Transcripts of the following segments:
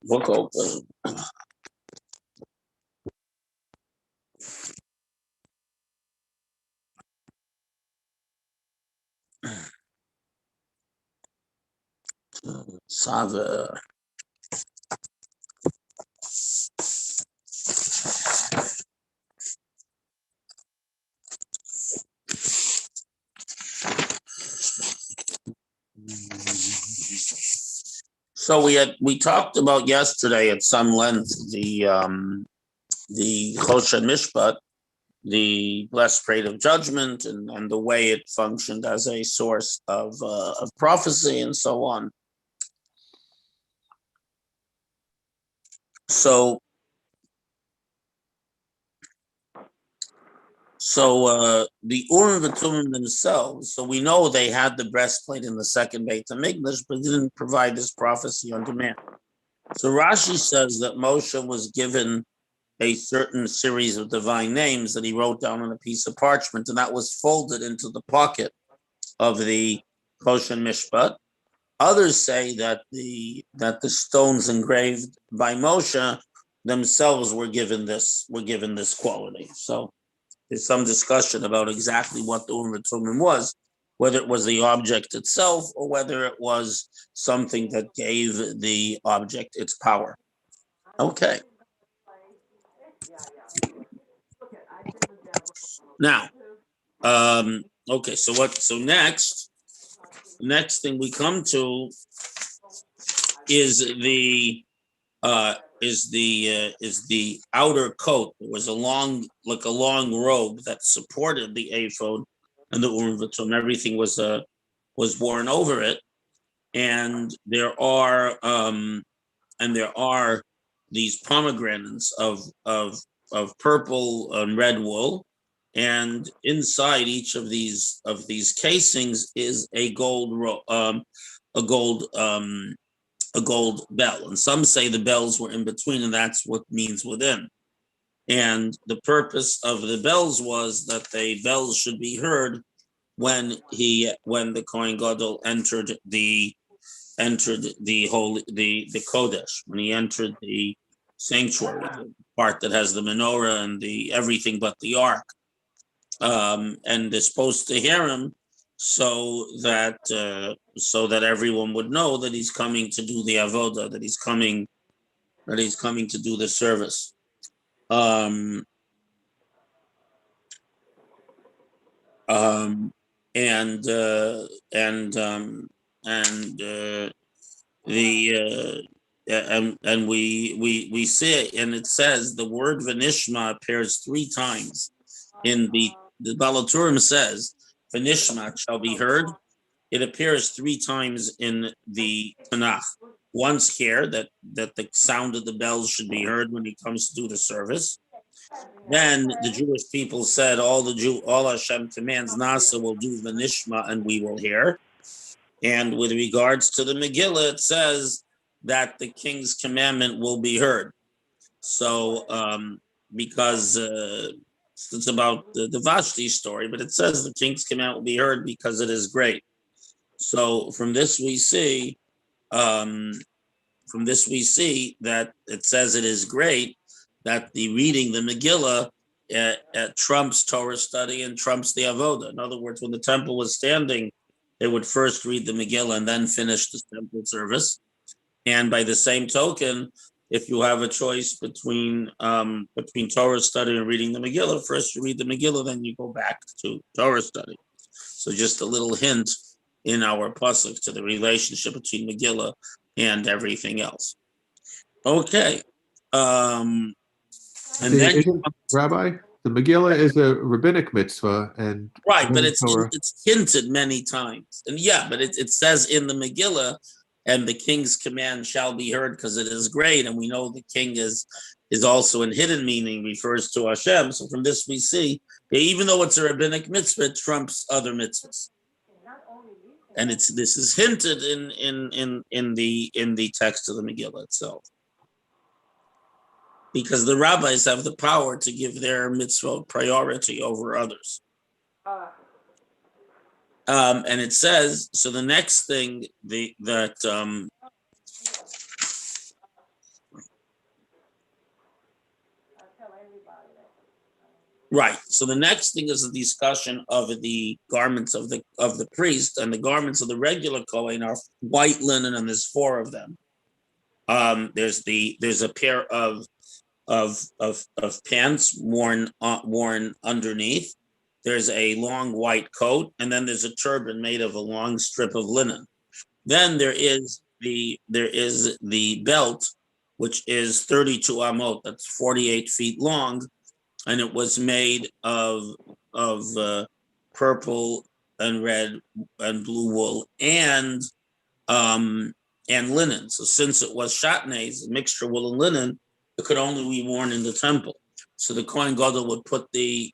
Book open. Sava. So we talked about yesterday at some length the Choshen Mishpat, the blessed plate of judgment, and the way it functioned as a source of prophecy and so on. So the Urim and Tumim themselves, so we know they had the breastplate in the second Beit HaMikdash, but didn't provide this prophecy on demand. So Rashi says that Moshe was given a certain series of divine names that he wrote down on a piece of parchment, and that was folded into the pocket of the Choshen Mishpat. Others say that the stones engraved by Moshe themselves were given this quality. So there's some discussion about exactly what the Urim and Tumim was, whether it was the object itself or whether it was something that gave the object its power. Okay. Now, okay. So next thing we come to is the outer coat. It was a long robe that supported the ephod and the Urim V'Tumim. Everything was worn over it, and there are these pomegranates of purple and red wool, and inside each of these casings is a gold bell, and some say the bells were in between, and that's what means within. And the purpose of the bells was that the bells should be heard when the Kohen Gadol entered the Kodesh, when he entered the sanctuary, the part that has the menorah and the everything but the ark, and they're supposed to hear him so that everyone would know that he's coming to do the avoda, that he's coming to do the service. Um, um, and uh, and um, and the and we see it, and it says the word Vanishma appears 3 times in the Baal HaTurim says Vanishma shall be heard. It appears 3 times in the Tanakh. Once here that the sound of the bells should be heard when he comes to do the service. Then the Jewish people said, all Hashem commands Nasa will do the Nishma and we will hear. And with regards to the Megillah, it says that the king's commandment will be heard. So because it's about the Vashti story, but it says the king's commandment will be heard because it is great. So from this we see that it says it is great, that the reading the Megillah trumps Torah study and trumps the Avoda. In other words, when the temple was standing, they would first read the Megillah and then finish the temple service. And by the same token, if you have a choice between Torah study and reading the Megillah, first you read the Megillah, then you go back to Torah study. So just a little hint in our pasuk to the relationship between Megillah and everything else. Okay. And then Rabbi, the Megillah is a rabbinic mitzvah, and right, but it's hinted many times, and but it says in the Megillah, and the king's command shall be heard because it is great, and we know the king is also in hidden meaning refers to Hashem. So from this we see, even though it's a rabbinic mitzvah, it trumps other mitzvahs, and this is hinted in the text of the Megillah itself. Because the rabbis have the power to give their mitzvot priority over others. And it says, so the next thing that Right. So the next thing is a discussion of the garments of the priest, and the garments of the regular Kohen are white linen, and there's 4 of them. There's a pair of pants worn underneath. There's a long white coat, and then there's a turban made of a long strip of linen. Then there is the belt, which is 32 amot, that's 48 feet long, and it was made of purple and red and blue wool and linen. So since it was shatnez, a mixture of wool and linen, it could only be worn in the temple. So the Kohen Gadol would put the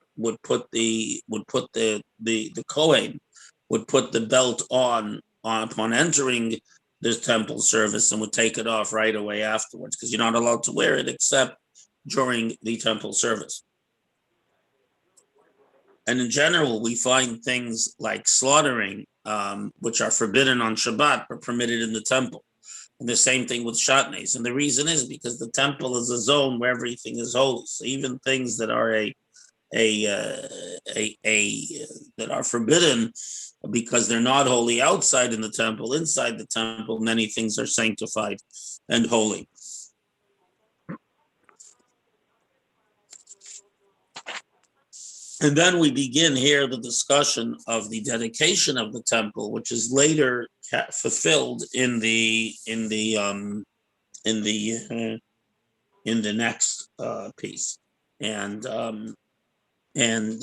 Kohen would put the belt on upon entering the temple service, and would take it off right away afterwards, because you're not allowed to wear it except during the temple service. And in general, we find things like slaughtering, which are forbidden on Shabbat, but permitted in the temple. And the same thing with shatnez. And the reason is because the temple is a zone where everything is holy. So even things that are that are forbidden because they're not holy outside in the temple, inside the temple, many things are sanctified and holy. And then we begin here the discussion of the dedication of the temple, which is later fulfilled in the next piece, and in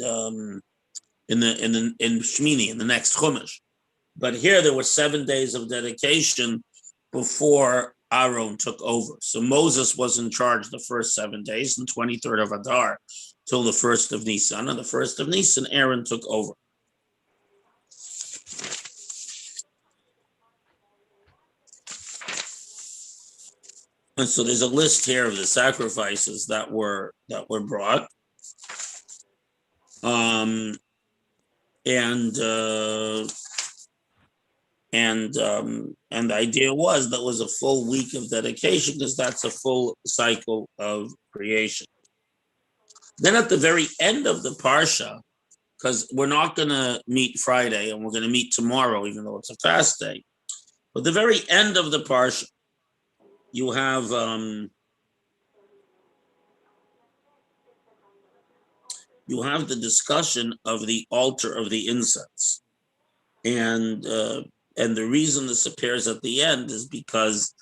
Shmini, in the next Chumash. But here there were 7 days of dedication before Aaron took over. So Moses was in charge the first 7 days, the 23rd of Adar till the 1st of Nisan. On the 1st of Nisan, Aaron took over. And so there's a list here of the sacrifices that were brought. And the idea was that was a full week of dedication, because that's a full cycle of creation. Then at the very end of the Parsha, because we're not going to meet Friday and we're going to meet tomorrow, even though it's a fast day. But the very end of the Parsha, you have the discussion of the altar of the incense. And the reason this appears at the end is because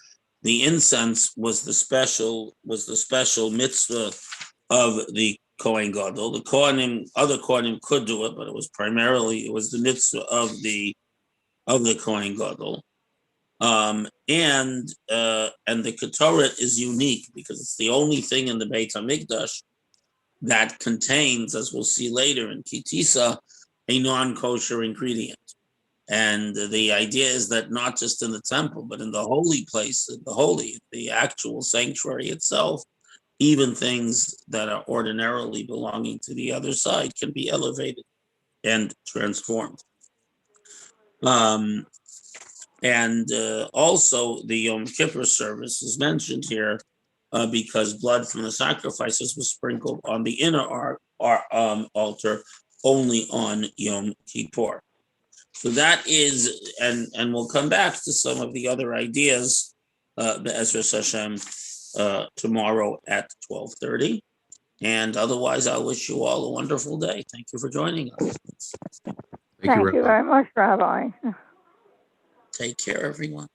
the incense was the special mitzvah of the Kohen Gadol. The Kohanim, other Kohanim could do it, but it was the mitzvah of the Kohen Gadol. And the Ketoret is unique because it's the only thing in the Beit HaMikdash that contains, as we'll see later in Kitisa, a non-kosher ingredient. And the idea is that not just in the temple, but in the holy place, the actual sanctuary itself, even things that are ordinarily belonging to the other side can be elevated and transformed. Also the Yom Kippur service is mentioned here because blood from the sacrifices was sprinkled on the inner altar only on Yom Kippur. So that is, and we'll come back to some of the other ideas, Be'ezras Hashem, tomorrow at 12:30. And otherwise, I wish you all a wonderful day. Thank you for joining us. Thank you very much, Rabbi. Take care, everyone.